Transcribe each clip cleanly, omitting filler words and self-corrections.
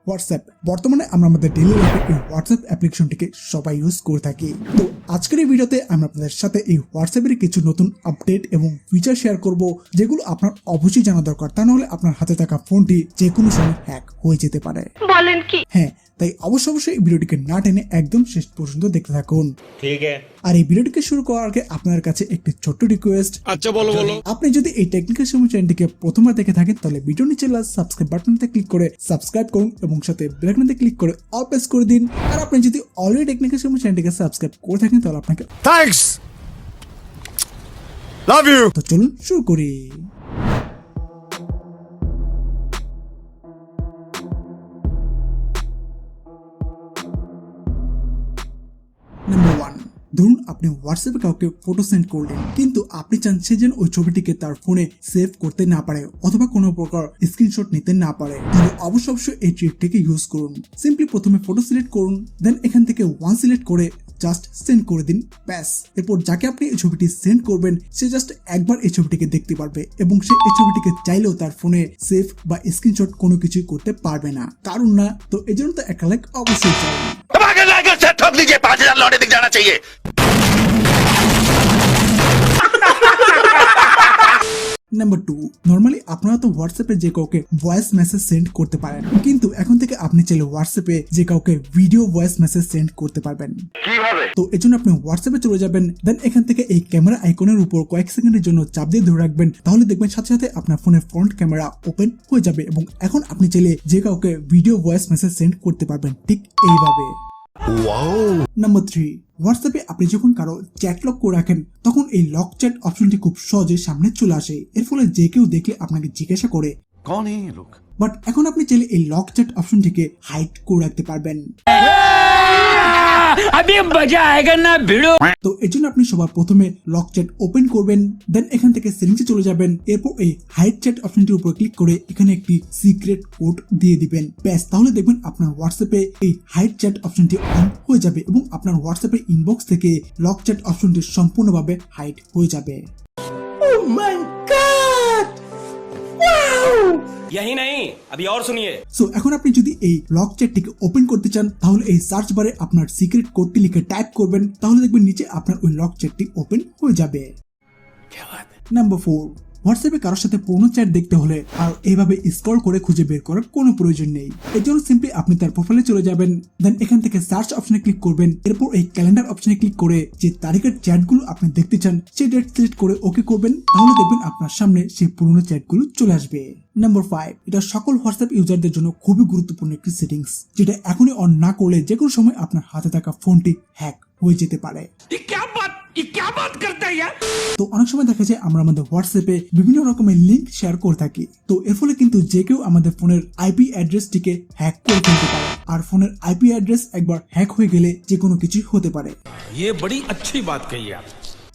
WhatsApp. বর্তমানে আমরা আমাদের ডেইলি লাইফে এই হোয়াটসঅ্যাপ অ্যাপ্লিকেশনটিকে সবাই ইউজ করে থাকি। তো আজকের এই ভিডিওতে আমরা আপনাদের সাথে এই হোয়াটসঅ্যাপের কিছু নতুন আপডেট এবং ফিচার শেয়ার করব, যেগুলো আপনার অবশ্যই জানা দরকার, তা নাহলে আপনার হাতে থাকা ফোনটি যে কোনো সময় হ্যাক হয়ে যেতে পারে। বলেন কি? হ্যাঁ, তাই অবশ্যই এই ভিডিওটিকে না টেনে একদম শেষ পর্যন্ত দেখতে থাকুন। ঠিক আছে। আর এই ভিডিওটিকে শুরু করার আগে আপনার কাছে একটি ছোট্ট রিকোয়েস্ট। আচ্ছা বলো। আপনি যদি এই টেকনিক্যাল সময় চ্যানেলটিকে প্রথমবার দেখে থাকেন তাহলে ভিডিও নিচে সাবস্ক্রাইব বাটনতে ক্লিক করে সাবস্ক্রাইব করুন এবং সাথে বেল আইকনতে ক্লিক করে অল প্রেস করে দিন। আর আপনি যদি অলরেডি টেকনিক্যাল সময় চ্যানেলটিকে সাবস্ক্রাইব করে থাকেন তাহলে আপনাকে থ্যাঙ্কস, লাভ ইউ। তো চলুন শুরু করি। নাম্বার 1, ধরুন আপনি হোয়াটসঅ্যাপে কাউকে ফটো সেন্ড করলেন, কিন্তু আপনি চান সে যেন ওই ছবিটিকে তার ফোনে সেভ করতে না পারে অথবা কোনো প্রকার স্ক্রিনশট নিতে না পারে। তাহলে অবশ্যই এই ট্রিকটিকে ইউজ করুন। সিম্পলি প্রথমে ফটো সিলেক্ট করুন, দেন এখান থেকে ওয়ান সিলেক্ট করে জাস্ট সেন্ড করে দিন, ব্যাস। এরপর যাকে আপনি এই ছবিটি সেন্ড করবেন সে জাস্ট একবার এই ছবিটিকে দেখতে পারবে এবং সে এই ছবিটিকে চাইলেও তার ফোনে সেভ বা স্ক্রিনশট কোনো কিছুই করতে পারবে না। কারণ না তো এই জন্য তো একটা লাইক অবশ্যই চাই। ठोक दीजिए, 5,000 लौटे दिख जाना चाहिए। নাম্বার 2, নরমালি আপনারা তো হোয়াটসঅ্যাপে যে কাউকে ভয়েস মেসেজ সেন্ড করতে পারেন, কিন্তু এখন থেকে আপনি চাইলে হোয়াটসঅ্যাপে যে কাউকে ভিডিও ভয়েস মেসেজ সেন্ড করতে পারবেন। কিভাবে? তো এর জন্য আপনি হোয়াটসঅ্যাপে চলে যাবেন, দেন এখান থেকে এই ক্যামেরা আইকনের উপর কয়েক সেকেন্ডের জন্য চাপ দিয়ে ধরে রাখবেন, তাহলে দেখবেন সাথে সাথে আপনার ফোনের ফ্রন্ট ক্যামেরা ওপেন হয়ে যাবে এবং এখন আপনি চাইলে যে কাউকে ভিডিও ভয়েস মেসেজ সেন্ড করতে পারবেন ঠিক এইভাবে। নাম্বার 3, হোয়াটসঅ্যাপে আপনি যখন কারো চ্যাট লক করে রাখেন তখন এই লক চ্যাট অপশনটি খুব সহজে সামনে চলে আসে। এর ফলে যে কেউ দেখলে আপনাকে জিজ্ঞাসা করে कौन है ये लोग? বাট এখন আপনি চাইলে এই লক চ্যাট অপশনটিকে হাইড করে রাখতে পারবেন। अभी मजा आएगा ना भिड़ो। তো এর জন্য আপনি সবার প্রথমে লক চ্যাট ওপেন করবেন, দেন এখান থেকে সেটিংসে চলে যাবেন, এরপর এই হাইড চ্যাট অপশনটির উপর ক্লিক করে এখানে একটি সিক্রেট কোড দিয়ে দিবেন, ব্যাস। তাহলে দেখবেন আপনার হোয়াটসঅ্যাপে এই হাইড চ্যাট অপশনটি অন হয়ে যাবে এবং আপনার হোয়াটসঅ্যাপের ইনবক্স থেকে লক চ্যাট অপশনটি সম্পূর্ণভাবে হাইড হয়ে যাবে। Oh my God! Wow! यही नहीं, अभी और सुनिए। সো এখন আপনি যদি এই লক চ্যাটটিকে ওপেন করতে চান তাহলে এই সার্চ বারে আপনার সিক্রেট কোডটি লিখে টাইপ করবেন, তাহলে দেখবেন নিচে আপনার ওই লক চ্যাটটি ওপেন হয়ে যাবে। নাম্বার 4, হোয়াটসঅ্যাপে কারোর সাথে পুরনো চ্যাট দেখতে হলে আর এইভাবে স্ক্রল করে খুঁজে বের করার কোনো প্রয়োজন নেই। এর জন্য সিম্পলি আপনি তার প্রোফাইলে চলে যাবেন, দেন এখান থেকে সার্চ অপশনে ক্লিক করবেন, এরপর এই ক্যালেন্ডার অপশনে ক্লিক করে যে তারিখের চ্যাটগুলো আপনি দেখতে চান সেই ডেট সিলেক্ট করে ওকে করবেন, তাহলে দেখবেন আপনার সামনে সেই পুরনো চ্যাটগুলো চলে আসবে। নাম্বার 5, এটা সকল হোয়াটসঅ্যাপ ইউজারদের জন্য খুবই গুরুত্বপূর্ণ একটি সেটিংস, যেটা এখনই অন না করলে যে কোনো সময় আপনার হাতে থাকা ফোনটি হ্যাক হয়ে যেতে পারে। क्या बात करता है यार? তো অনেক সময় দেখা যায় আমরা আমাদের হোয়াটসঅ্যাপে বিভিন্ন রকমের লিংক শেয়ার করে থাকি, তো এর ফলে কিন্তু যে কেউ আমাদের ফোনের আইপি অ্যাড্রেসটিকে হ্যাক করে ফেলতে পারে, আর ফোনের আইপি অ্যাড্রেস একবার হ্যাক হয়ে গেলে যে কোনো কিছুই হতে পারে। ये बड़ी अच्छी बात कही आप।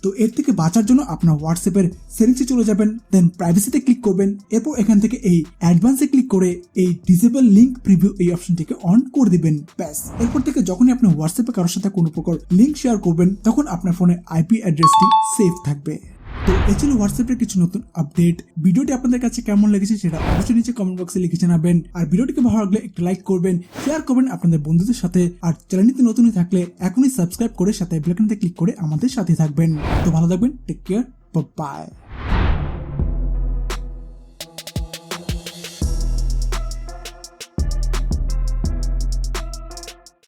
তো এর থেকে বাঁচার জন্য আপনার হোয়াটসঅ্যাপের সেটিংসে চলে যাবেন, দেন প্রাইভেসিতে ক্লিক করবেন, এরপর এখান থেকে এই অ্যাডভান্সে ক্লিক করে এই ডিসেবল লিংক প্রিভিউ এই অপশনটিকে অন করে দিবেন, ব্যাস। এরপর থেকে যখনই আপনি হোয়াটসঅ্যাপে কারোর সাথে কোনো প্রকার লিংক শেয়ার করবেন তখন আপনার ফোনে আইপি অ্যাড্রেসটি সেফ থাকবে। তো এই ছিল হোয়াটসঅ্যাপের কিছু নতুন আপডেট। ভিডিওটি আপনাদের কাছে কেমন লেগেছে সেটা অবশ্যই নিচে কমেন্ট বক্সে লিখে জানাবেন, আর ভিডিওটিকে ভালো লাগলে একটা লাইক করবেন, শেয়ার করবেন আপনাদের বন্ধুদের সাথে, আর চ্যানেলটিতে নতুন থাকলে এখনই সাবস্ক্রাইব করে সাথে বেল আইকনতে ক্লিক করে আমাদের সাথে থাকবেন। তো ভালো থাকবেন, টেক কেয়ার, বাই।